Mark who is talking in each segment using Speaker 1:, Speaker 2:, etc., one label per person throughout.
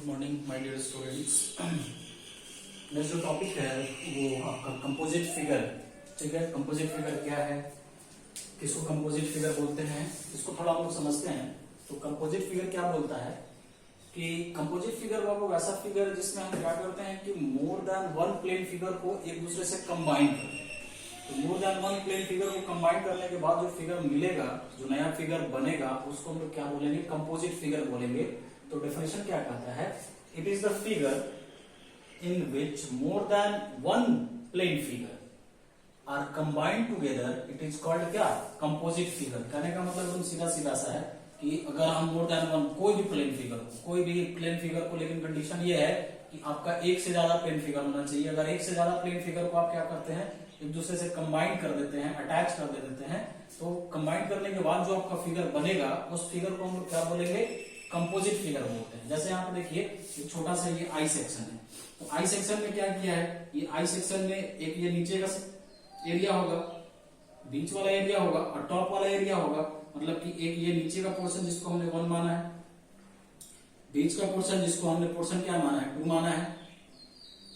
Speaker 1: Good morning my dear students. मेरा जो topic है वो आपका कंपोजिट फिगर। ठीक है, कंपोजिट फिगर क्या है, किसको कंपोजिट फिगर बोलते हैं, इसको थोड़ा हम लोग समझते हैं। तो कंपोजिट फिगर क्या बोलता है कि कंपोजिट फिगर वो वैसा फिगर जिसमें हम क्या करते हैं कि more than one plane figure को एक दूसरे से कंबाइन करते हैं। तो more than one plane figure को कंबाइन करने के बाद जो फिगर मिलेगा, जो नया फिगर बनेगा, उसको हम लोग क्या बोलेंगे, कंपोजिट फिगर बोलेंगे। तो डेफिनेशन क्या कहता है, it is the figure in which more than one plane figure are combined together, it is called क्या, कंपोजिट फिगर। कहने का मतलब एकदम सीधा सीधा सा है कि अगर हम मोर देन वन कोई भी प्लेन फिगर को, लेकिन कंडीशन ये है कि आपका एक से ज्यादा प्लेन फिगर होना चाहिए। अगर एक से ज्यादा प्लेन फिगर को आप क्या करते हैं, एक दूसरे से कंबाइन कर देते हैं, अटैच कर देते हैं, तो कंबाइन करने के बाद जो आपका फिगर बनेगा उस फिगर को हम लोग क्या बोलेंगे, कंपोजिट फिगर बोलते हैं। जैसे यहाँ पे देखिए एक छोटा सा ये आई सेक्शन है। तो आई सेक्शन में क्या किया है, ये आई सेक्शन में एक ये नीचे का एरिया होगा, बीच वाला एरिया होगा और टॉप वाला एरिया होगा। मतलब कि एक ये नीचे का पोर्शन जिसको हमने 1 माना है, बीच का पोर्शन जिसको हमने पोर्शन क्या माना है, 2 माना है,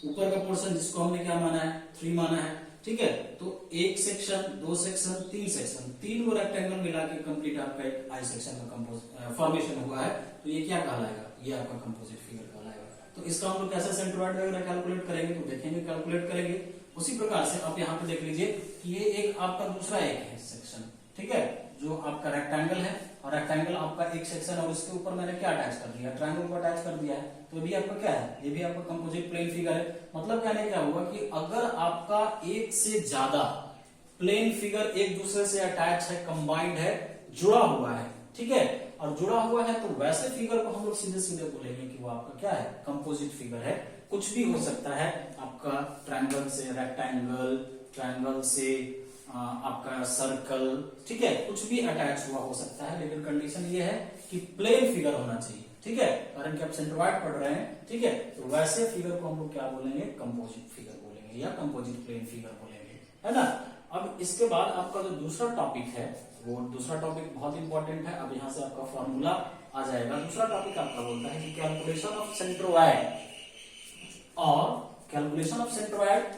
Speaker 1: ऊपर का पोर्शन जिसको हमने क्या माना है, 3 माना है। ठीक है, तो एक सेक्शन, 2 सेक्शन, 3 सेक्शन, 3 को रेक्टेंगल मिला के कंप्लीट आपका एक आई सेक्शन का फॉर्मेशन हुआ है। तो ये क्या कहलाएगा, ये आपका कंपोजिट फिगर कहलाएगा। तो इसका हम लोग कैसे सेंट्रोइड वगैरह कैलकुलेट करेंगे, तो देखेंगे कैलकुलेट करेंगे। उसी प्रकार से आप यहाँ पे देख लीजिए कि ये एक आपका दूसरा एक है सेक्शन। ठीक है, जो आपका रेक्टेंगल है और रेक्टेंगल आपका एक सेक्शन और उसके ऊपर मैंने क्या अटैच कर दिया, ट्रायंगल को अटैच कर दिया है। तो भी आपका क्या है, ये भी आपका कंपोजिट प्लेन फिगर है। मतलब कहने क्या हुआ कि अगर आपका एक से ज्यादा प्लेन फिगर एक दूसरे से अटैच है, कंबाइंड है, जुड़ा हुआ है, ठीक है, और जुड़ा हुआ है, तो वैसे फिगर को हम लोग सीधे सीधे बोलेंगे कि वो आपका क्या है, कंपोजिट फिगर है। कुछ भी हो सकता है आपका, ट्रायंगल से रेक्टेंगल, ट्रायंगल से आपका सर्कल, ठीक है, कुछ भी अटैच हुआ हो सकता है, लेकिन कंडीशन ये है कि प्लेन फिगर होना चाहिए। ठीक है, कारण कि आप सेंट्रोइड पढ़ रहे हैं। ठीक है, तो वैसे फिगर को हम लोग क्या बोलेंगे, कंपोजिट फिगर बोलेंगे या कंपोजिट प्लेन फिगर बोलेंगे, है ना। अब इसके बाद आपका जो दूसरा टॉपिक है, वो दूसरा टॉपिक बहुत इंपॉर्टेंट है। अब यहाँ से आपका फॉर्मूला आ जाएगा। दूसरा टॉपिक आपका बोलता है कि कैलकुलेशन ऑफ सेंट्रोइड और कैलकुलेशन ऑफ सेंट्रोइड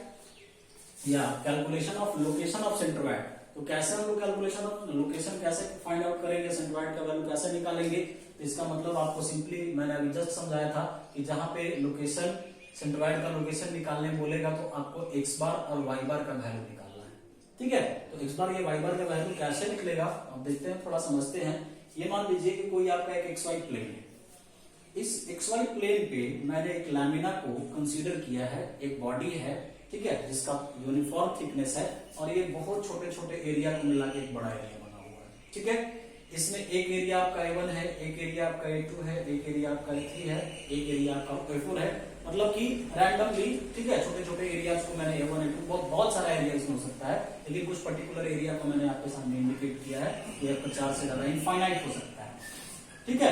Speaker 1: या calculation of location of centroid. तो कैसे हम लोग कैलकुलेशन ऑफ लोकेशन कैसे फाइंड आउट करेंगे, सेंट्रोइड का वैल्यू कैसे निकालेंगे। तो इसका मतलब आपको सिंपली मैंने अभी जस्ट समझाया था कि जहां पे लोकेशन, सेंट्रोइड का लोकेशन निकालने बोलेगा तो आपको x बार और y बार का वैल्यू निकालना है। ठीक है, तो x बार या y बार का वैल्यू कैसे निकलेगा अब देखते हैं, थोड़ा समझते हैं। ये मान लीजिए कि कोई आपका एक xy प्लेन है। इस xy प्लेन पे मैंने एक लैमिना को कंसीडर किया है, एक बॉडी है, ठीक है, जिसका यूनिफॉर्म थिकनेस है और ये बहुत छोटे छोटे एरिया को मिला के एक बड़ा एरिया बना हुआ है। ठीक है, इसमें एक एरिया आपका A1 है, एक एरिया आपका A2 है, एक एरिया आपका A3 है, एक एरिया आपका A4 है। मतलब कि रैंडमली, ठीक है, छोटे छोटे एरियाज को मैंने A1 A2 बहुत सारा एरिया इसमें हो सकता है, लेकिन कुछ पर्टिकुलर एरिया को मैंने आपके सामने इंडिकेट किया है। ये आपका 4 से ज्यादा इनफाइनाइट हो सकता है। ठीक है,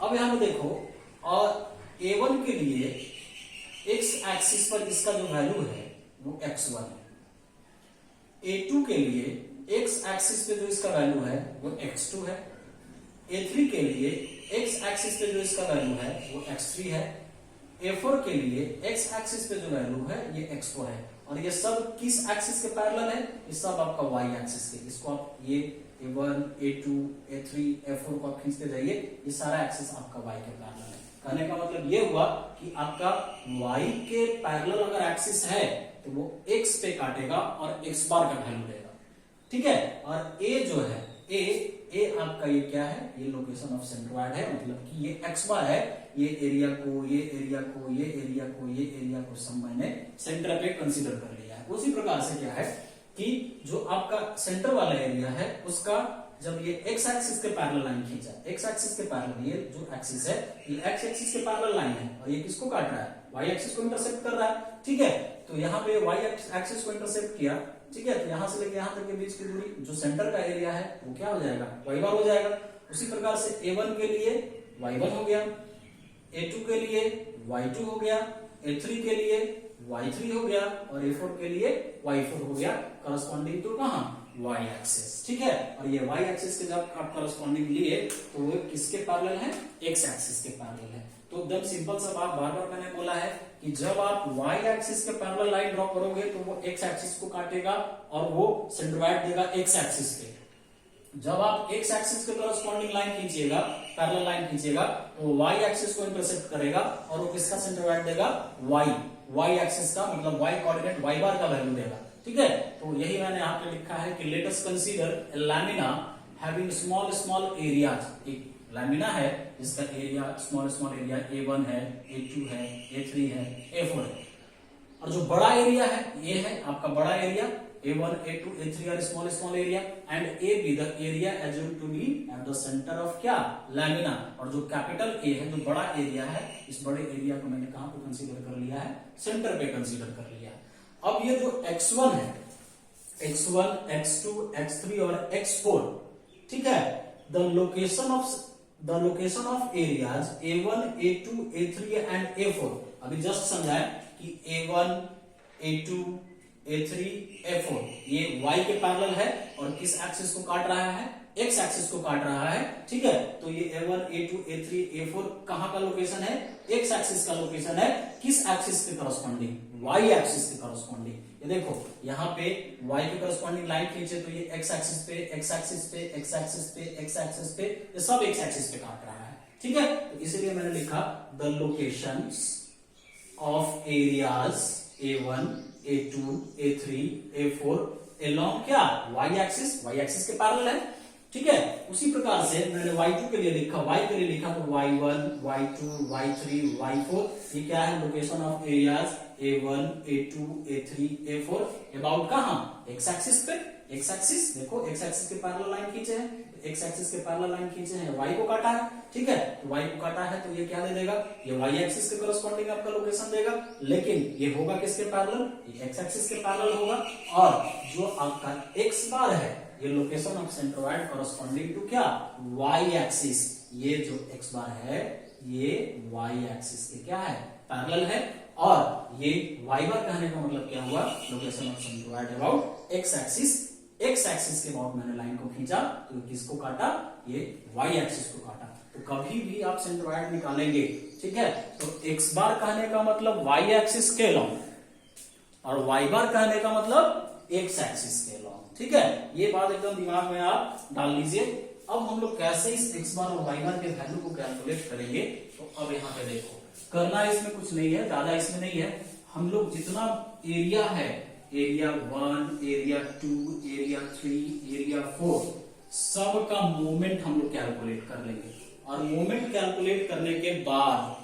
Speaker 1: अब यहाँ पे देखो, और A1 के लिए x एक्सिस पर इसका जो वैल्यू है वो x1 है। A2 के लिए x एक्सिस पे जो इसका वैल्यू है वो x2 है। A3 के लिए x एक्सिस पे जो इसका वैल्यू है वो x3 है। A4 के लिए x एक्सिस पे जो वैल्यू है ये x4 है। और ये सब किस एक्सिस के पैरेलल है, ये सब आपका y एक्सिस के। इसको आप ये A1, A2, A3, A4 को आप खींचते जाइए, ये सारा एक्सिस आपका y के पैरेलल है। कहने का मतलब ये हुआ कि आपका y के पैरेलल अगर एक्सिस है तो वो x पे काटेगा और x बार का वैल्यू देगा। ठीक है, और a जो है, a आपका ये क्या है, ये लोकेशन ऑफ सेंट्रोइड है। मतलब कि ये x बार है, ये एरिया को, ये एरिया को, ये एरिया को, ये एरिया को सब मैंने सेंटर पे कंसीडर कर लिया है। उसी प्रकार से क्या है कि जो आपका सेंटर वाला एरिया है उसका जब ये x एक्सिस के पैरेलल लाइन खींचा, x एक्सिस के पैरेलल, ये जो एक्सिस है ये x एक्सिस के पैरेलल लाइन है और ये किसको काट रहा है, y एक्सिस को इंटरसेप्ट कर रहा है। ठीक है, तो यहाँ पे y एक्सिस को इंटरसेप्ट किया। ठीक है, तो यहाँ से लेके यहाँ तक के बीच की दूरी, जो सेंटर का एरिया है वो क्या हो जाएगा, y बार हो जाएगा। उसी प्रकार से A1 के लिए y1 हो गया, A2 के लिए y2 हो गया, A3 के लिए y3 हो गया और A4 के लिए y4 हो गया, करस्पॉन्डिंग टू कहां, वाई एक्सिस, ठीक है। और ये वाई एक्सिस के जब आप करस्पॉन्डिंग लिए तो वो किसके पैरेलल है, एक्स एक्सिस के पैरेलल है। तो एकदम सिंपल सा बात, बार बार मैंने बोला है कि जब आप वाई एक्सिस के पैरेलल लाइन ड्रॉ करोगे तो वो एक्स एक्सिस को काटेगा और वो सेंट्रोइड देगा एक्स एक्सिस पे। जब आप एक्स एक्सिस के करस्पॉन्डिंग लाइन खींचिएगा, पैरेलल लाइन खींचिएगा, तो वाई एक्सिस को इंटरसेक्ट करेगा और वो किसका सेंट्रोइड देगा, वाई एक्सिस का, मतलब वाई कोऑर्डिनेट वाई बार का वैल्यू देगा, ठीक है। तो यही मैंने यहाँ पे लिखा है कि let us consider a lamina having small small areas. एक लैमिना है जिसका area small small area A1 है, A2 है, A3 है, A4 है, और जो बड़ा एरिया है ये है आपका बड़ा area A1, A2, A3 are small small area and AB the area assumed to be at the center of क्या, लैमिना। और जो कैपिटल A है, जो बड़ा एरिया है, इस बड़े एरिया को मैंने कहां पे कंसीडर कर लिया है, सेंटर पे कंसीडर कर लिया है। अब ये जो x1 है, x1, x2, x3 और x4, ठीक है, the location of areas A1, A2, A3 and A4 अभी जस्ट समझाए कि A1, A2, A3, A4 ये y के पैरेलल है और किस एक्सिस को काट रहा है, x एक्सिस को काट रहा है, ठीक है। तो ये A1, A2, A3, A4 कहां का लोकेशन है, x एक्सिस का लोकेशन है, किस एक्सिस के करस्पॉन्डिंग, y एक्सिस के करस्पॉन्डिंग। ये देखो यहाँ पे y के करस्पॉन्डिंग लाइन खींचे तो ये x एक्सिस पे, x एक्सिस पे, x एक्सिस पे, x एक्सिस पे, ये सब x एक्सिस पे काट रहा है, ठीक है। तो इसलिए मैंने लिखा the locations of areas A1, A2, A3, A4 along क्या, y एक्सिस के पैरेलल है, ठीक है। उसी प्रकार से मैंने y2 के लिए लिखा, y के लिए लिखा तो y1, y2, y3, y4 ये क्या है, location of areas A1, A2, A3, A4 about कहां, x एक्सिस पे। x एक्सिस देखो, x एक्सिस के पैरेलल लाइन खींचे हैं, x एक्सिस के पैरेलल लाइन खींचे हैं, y को काटा है, ठीक है। तो y को काटा है तो ये क्या दे देगा, ये y एक्सिस के करस्पॉन्डिंग आपका लोकेशन देगा, लेकिन ये होगा किसके पैरेलल, ये x एक्सिस के पैरेलल होगा। और जो आपका x बार है ये location of centroid corresponding to क्या, y एक्सिस। ये जो x बार है ये y एक्सिस के क्या है, पैरेलल है। और ये y बार कहने का मतलब क्या हुआ, location of centroid about x axis. x axis के अबाउट मैंने लाइन को खींचा तो किसको काटा, ये y एक्सिस को काटा। तो कभी भी आप सेंट्रोइड निकालेंगे, ठीक है, तो x बार कहने का मतलब y एक्सिस के लॉन्ग और y बार कहने का मतलब x एक्सिस के लॉन्ग, ठीक है। ये बात एकदम दिमाग में आप डाल लीजिए। अब हम लोग कैसे इस x बार और y बार के वैल्यू को कैलकुलेट करेंगे, तो अब यहाँ पे देखो, करना इसमें कुछ नहीं है, ज्यादा इसमें नहीं है। हम लोग जितना एरिया है, एरिया 1, एरिया 2, एरिया 3, एरिया 4, सब का मोमेंट हम लोग कैलकुलेट कर लेंगे। और मोमेंट कैलकुलेट करने के बाद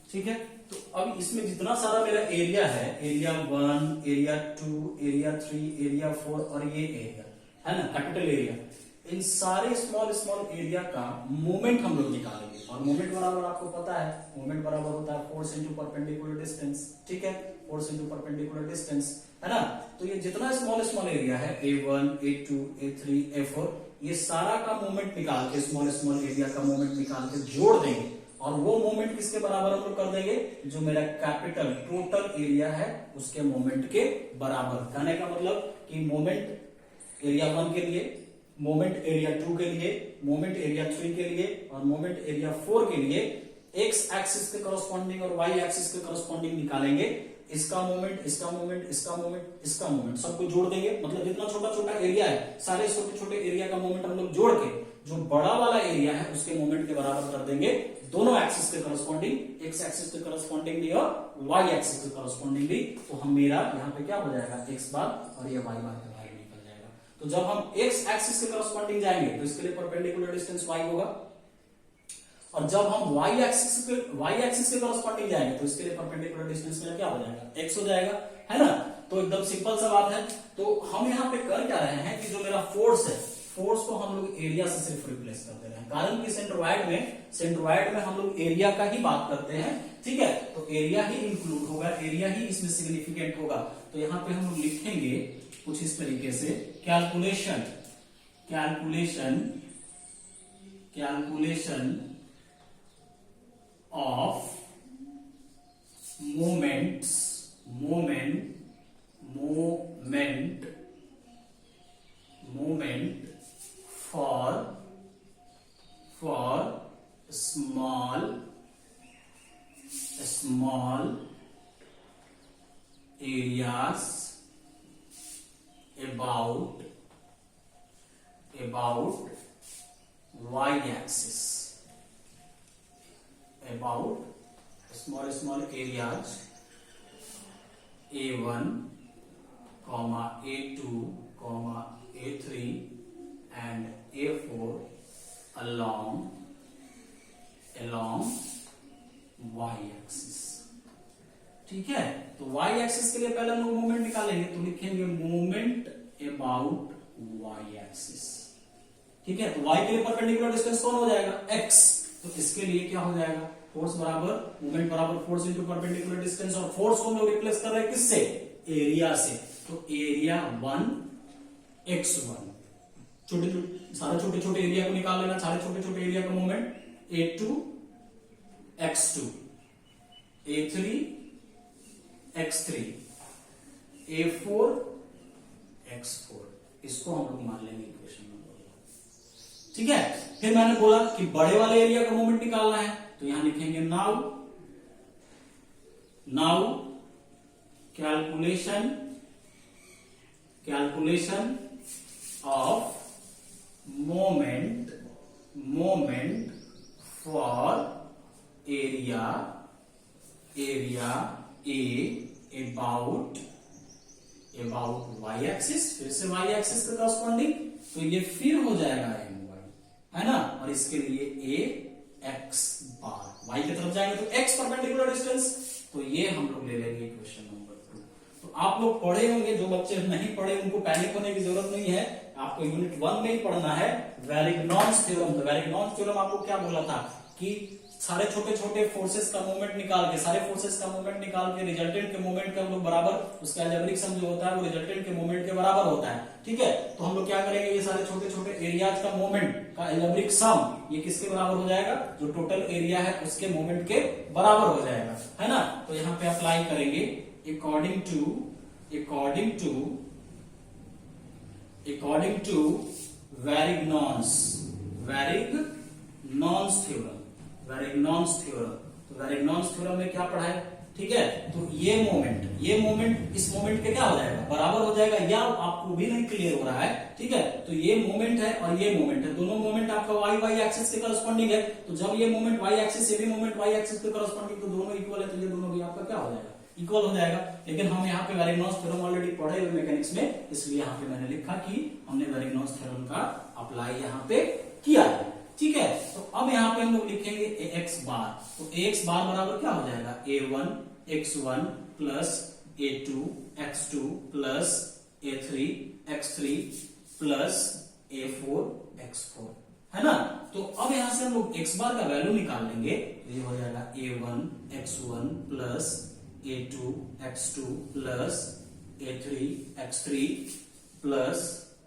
Speaker 1: ठीक है, तो अब इसमें जितना सारा मेरा एरिया है, एरिया 1, एरिया 2, एरिया 3, एरिया 4 और ये एरिया है ना, कैपिटल एरिया, इन सारे स्मॉल स्मॉल एरिया का मोमेंट हम लोग निकालेंगे। और मोमेंट बराबर आपको पता है, मोमेंट बराबर होता है फोर्स इंटू परपेंडिकुलर डिस्टेंस, ठीक है, फोर्स इंटू परपेंडिकुलर डिस्टेंस, है ना। तो ये जितना स्मॉल स्मॉल एरिया है A1, A2, A3, A4 ये सारा का मोमेंट निकाल के, स्मॉल स्मॉल एरिया का मोमेंट निकाल के जोड़ देंगे और वो मोमेंट किसके बराबर हम लोग कर देंगे, जो मेरा कैपिटल टोटल एरिया है उसके मोमेंट के बराबर। कहने का मतलब कि मोमेंट एरिया 1 के लिए, मोमेंट एरिया 2 के लिए, मोमेंट एरिया 3 के लिए और मोमेंट एरिया 4 के लिए x एक्सिस के करस्पॉन्डिंग और y एक्सिस के करस्पॉन्डिंग निकालेंगे। इसका मोमेंट, इसका मोमेंट, इसका मोमेंट, इसका मोमेंट सबको जोड़ देंगे। मतलब जितना छोटा छोटा एरिया है सारे छोटे छोटे एरिया का मोमेंट हम लोग जोड़ के जो बड़ा वाला एरिया है उसके मोमेंट के बराबर कर देंगे, दोनों एक्सिस के करस्पॉन्डिंग, x एक्सिस के करस्पॉन्डिंग भी और y एक्सिस के करस्पॉन्डिंग भी। तो हम मेरा यहाँ पे क्या हो जाएगा, x बार और ये y बार का वैल्यू निकल जाएगा। तो जब हम x एक्सिस के करस्पॉन्डिंग जाएंगे तो इसके लिए परपेंडिकुलर डिस्टेंस y होगा, और जब हम y एक्सिस के करस्पॉन्डिंग जाएंगे तो इसके लिए परपेंडिकुलर डिस्टेंस में क्या हो जाएगा, x हो जाएगा, है ना। तो एकदम सिंपल सा बात है। तो हम यहाँ पे कर क्या रहे हैं कि जो मेरा फोर्स है, फोर्स को हम लोग एरिया से सिर्फ रिप्लेस कर दे रहे हैं, कारण कि सेंट्रोइड में हम लोग एरिया का ही बात करते हैं, ठीक है। तो एरिया ही इंक्लूड होगा, एरिया ही इसमें सिग्निफिकेंट होगा। तो यहाँ पे हम लोग लिखेंगे कुछ इस तरीके से, calculation of moment for small areas about y-axis, about small areas A1, A2, A3 and A4 along y-axis। ठीक है, तो y-axis के लिए पहले हम लोग मोमेंट निकालेंगे, तो लिखेंगे मोमेंट अबाउट y-axis। ठीक है, तो y के लिए परपेंडिकुलर डिस्टेंस कौन हो जाएगा, x। तो इसके लिए क्या हो जाएगा, फोर्स बराबर मोमेंट बराबर फोर्स इंटू परपेंडिकुलर डिस्टेंस, और फोर्स को हम लोग रिप्लेस कर रहे हैं किससे, एरिया से। तो एरिया 1 x1, सारे छोटे छोटे एरिया को निकाल लेना, सारे छोटे छोटे एरिया का moment A2 x2, A3 x3, A4 x4, इसको हम लोग मान लेंगे इक्वेशन नंबर 1। ठीक है, फिर मैंने बोला कि बड़े वाले एरिया का मोमेंट निकालना है, तो यहां लिखेंगे now calculation of moment for area A about y axis, फिर से y एक्सिस के कॉरस्पॉन्डिंग, तो ये फिर हो जाएगा my, है ना, और इसके लिए a x बार, y की तरफ जाएंगे तो x परपेंडिकुलर डिस्टेंस, तो ये हम लोग ले लेंगे इक्वेशन नंबर 2। तो आप लोग पढ़े होंगे, जो बच्चे नहीं पढ़े उनको पैनिक होने की जरूरत नहीं है, आपको यूनिट 1 में ही पढ़ना है वेरिग्नॉन्स थ्योरम। तो वेरिग्नॉन्स थ्योरम आपको क्या बोला था कि सारे छोटे छोटे फोर्सेस का मोमेंट निकाल के, रिजल्टेंट के मोमेंट का हम लोग बराबर, उसका अलजेब्रिक सम जो होता है वो रिजल्टेंट के मोमेंट के बराबर होता है। ठीक है, तो हम लोग क्या करेंगे, ये सारे छोटे छोटे एरियाज का मोमेंट का अलजेब्रिक सम ये किसके बराबर हो जाएगा, जो टोटल एरिया है उसके मोमेंट के बराबर हो जाएगा, है ना। तो यहाँ पे अप्लाई करेंगे अकॉर्डिंग टू वेरिग्नॉन्स थ्योरम। तो वेरिग्नॉन्स थ्योरम में क्या पढ़ा है, ठीक है, तो ये मोमेंट इस मोमेंट के क्या हो जाएगा, बराबर हो जाएगा, या आपको भी नहीं क्लियर हो रहा है। ठीक है, तो ये मोमेंट है और ये मोमेंट है, दोनों मोमेंट आपका y एक्सिस के करस्पॉन्डिंग है। तो जब ये मोमेंट y एक्सिस, ये भी मोमेंट y एक्सिस के करस्पॉन्डिंग, तो दोनों इक्वल है, तो ये दोनों भी आपका क्या हो जाएगा, इक्वल हो जाएगा। लेकिन हम यहाँ पे वेरिग्नॉन्स थ्योरम ऑलरेडी पढ़े हुए मैकेनिक्स में, इसलिए यहाँ पे मैंने लिखा कि हमने वेरिग्नॉन्स थ्योरम का अप्लाई यहाँ पे किया है। ठीक है, तो अब यहाँ पे हम लोग लिखेंगे ax बार। तो ax बार बराबर क्या हो जाएगा, a1 x1 plus a2 x2 plus a3 x3 plus a4 x4, है ना। तो अब यहां से हम लोग x बार का वैल्यू निकाल लेंगे, तो ये हो जाएगा a1 x1 plus a2 x2 plus a3 x3 plus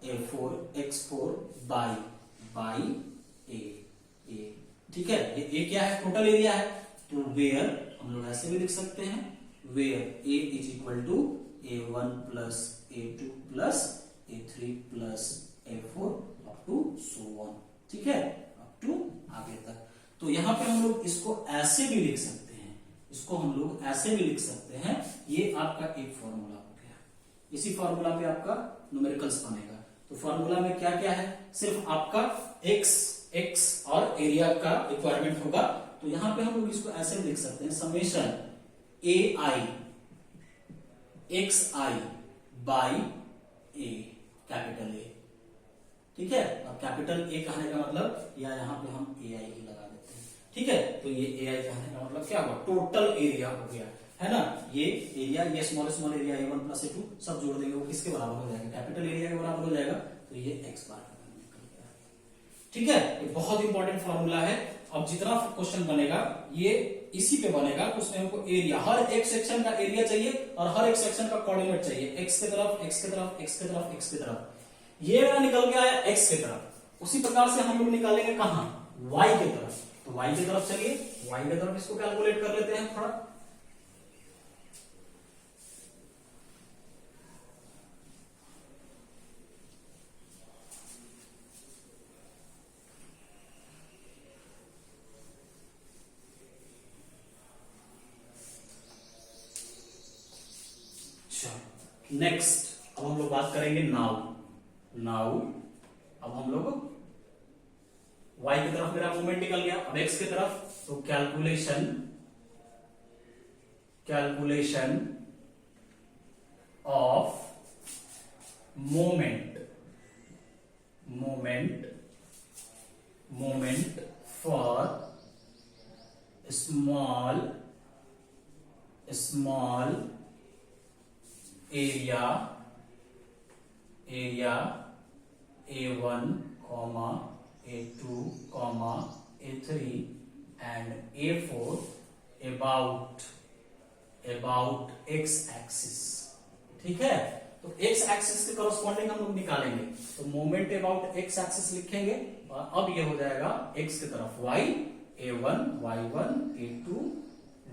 Speaker 1: a4 x4 by a। ठीक है, ये क्या है, टोटल एरिया है। तो वेयर हम लोग ऐसे भी लिख सकते हैं, where a is equal to a1 plus a2 plus a3 plus a4 up to so on. ठीक है, अप टू आगे तक। तो यहां पे हम लोग इसको ऐसे भी लिख सकते हैं, ये आपका एक फॉर्मूला हो गया, इसी फॉर्मूला पे आपका न्यूमेरिकल्स बनेगा। तो फॉर्मूला में क्या क्या है, सिर्फ आपका x और एरिया का रिक्वायरमेंट होगा। तो यहां पे हम लोग इसको ऐसे लिख सकते हैं, summation ai xi by a, capital A। ठीक है, अब कैपिटल A कहने का मतलब, या यहां पे हम ai ही लगा देते हैं। ठीक है, तो ये ai कहने का मतलब क्या हुआ, टोटल एरिया हो गया, है ना। ये एरिया, ये small area a1 plus a2 सब जोड़ देंगे, वो किसके बराबर हो जाएगा, कैपिटल एरिया के बराबर हो जाएगा। तो ये x बार निकल गया। ठीक है, ये बहुत इंपॉर्टेंट फॉर्मूला है। अब जितना क्वेश्चन बनेगा ये इसी पे बनेगा, तो उसमें हमको एरिया, हर एक सेक्शन का एरिया चाहिए और हर एक सेक्शन का कोऑर्डिनेट चाहिए, x की तरफ, x की तरफ, x की तरफ, x की तरफ। ये निकल के आया x की तरफ, उसी प्रकार से हम लोग निकालेंगे कहां, y की तरफ। तो तो y की तरफ चलिए, y की तरफ इसको कैलकुलेट कर लेते हैं थोड़ा। नेक्स्ट अब हम लोग बात करेंगे नाउ। अब हम लोग y की तरफ मेरा मूवमेंट निकल गया, अब x की तरफ, तो calculation of moment for small area A1, A2, A3 and A4 about x axis. ठीक है, तो x एक्सिस के करस्पॉन्डिंग हम लोग निकालेंगे, तो मोमेंट अबाउट x एक्सिस लिखेंगे और अब ये हो जाएगा x की तरफ y, A1, Y1, A2,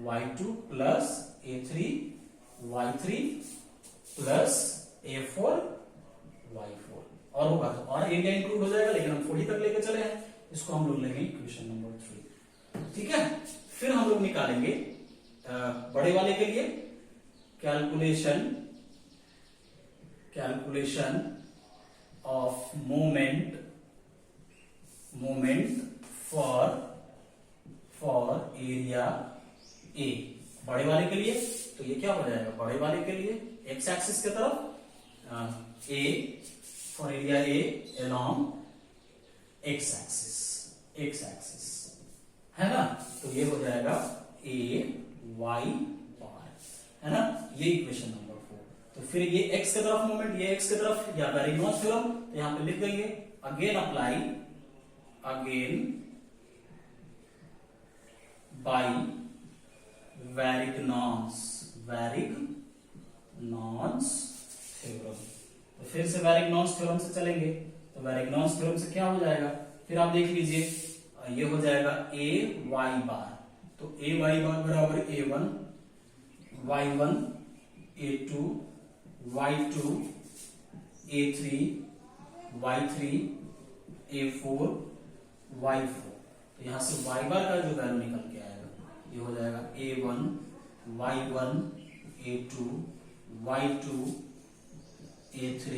Speaker 1: Y2 plus A3, Y3 plus A4, Y4 और होगा तो और एरिया इंक्लूड हो जाएगा, लेकिन हम 40 तक लेके चले हैं, इसको हम लोग लेंगे इक्वेशन नंबर 3। ठीक है, फिर हम लोग निकालेंगे बड़े वाले के लिए calculation of moment for area A. बड़े वाले के लिए तो ये क्या हो जाएगा, बड़े वाले के लिए एक्स एक्सिस की तरफ A for area a along x axis है ना, तो ये हो जाएगा ए वाई बार, है ना, ये इक्वेशन नंबर 4। तो फिर ये एक्स की तरफ मोमेंट, ये एक्स की तरफ या वेरिग्नॉस थ्योरम, तो यहां पे लिख देंगे अगेन बाई वेरिग्नॉस थ्योरम। तो फिर से वेरिग्नॉस थ्योरम से चलेंगे, तो वेरिग्नॉस थ्योरम से क्या हो जाएगा, फिर आप देख लीजिए ये हो जाएगा ए वाई बार, तो ए वाई बार बराबर A1, Y1, A2, Y2, A3, Y3, A4, Y4। तो यहां से y बार का जो वैल्यू निकल के आएगा ये हो जाएगा A1, Y1, A2, Y2, A3,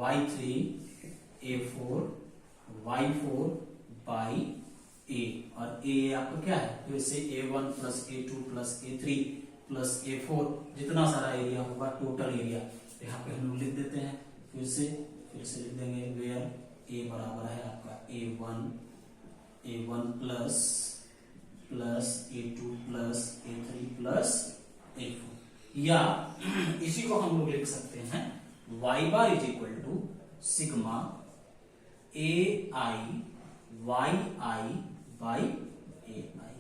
Speaker 1: Y3, A4, Y4 by A, और A आपका क्या है, फिर से A1 plus A2 plus A3 plus A4, जितना सारा एरिया होगा टोटल एरिया, तो यहाँ पे हम लोग लिख देते हैं, फिर से लिख देंगे वेयर A बराबर है आपका A1 plus A2 plus A3 plus A4, या इसी को हम लोग लिख सकते हैं y bar is equal to sigma AI YI by AI,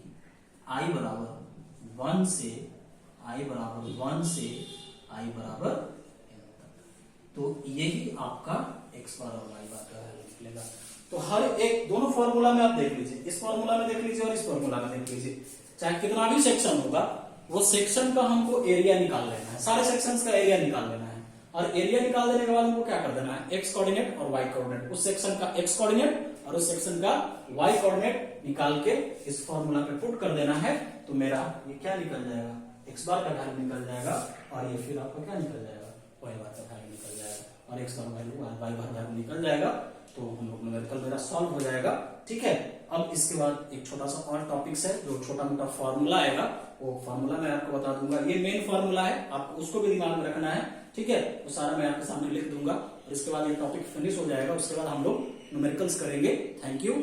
Speaker 1: I बराबर 1 से I बराबर n तक। तो यही आपका x बार और y बार का वैल्यू निकलेगा। तो हर एक दोनों फॉर्मूला में आप देख लीजिए, इस फॉर्मूला में देख लीजिए और इस फॉर्मूला में देख लीजिए, चाहे कितना भी सेक्शन होगा वो सेक्शन का हमको एरिया निकाल लेना है, सारे सेक्शंस का एरिया निकाल लेना है, और एरिया निकाल देने के बाद हमको क्या कर देना है, एक्स कोऑर्डिनेट और वाई कोऑर्डिनेट, उस सेक्शन का एक्स कोऑर्डिनेट और उस सेक्शन का वाई कोऑर्डिनेट निकाल के इस फॉर्मूला पे पुट कर देना है, तो मेरा ये क्या निकल जाएगा, एक्स बार का वैल्यू निकल जाएगा, और ये फिर आपका क्या निकल जाएगा, वाई बार का वैल्यू निकल जाएगा, और एक्स बार वैल्यू वाई बार वैल्यू निकल जाएगा। तो हम लोग न्यूमेरिकल मेरा सॉल्व हो जाएगा। ठीक है, अब इसके बाद एक छोटा सा और टॉपिक्स है, जो छोटा मोटा फॉर्मूला आएगा, वो फॉर्मूला मैं आपको बता दूंगा, ये मेन फॉर्मूला है, आपको उसको भी दिमाग में रखना है। ठीक है, वो सारा मैं आपके सामने लिख दूंगा, और इसके बाद ये टॉपिक फिनिश हो जाएगा, उसके बाद हम लोग न्यूमेरिकल्स करेंगे। Thank you.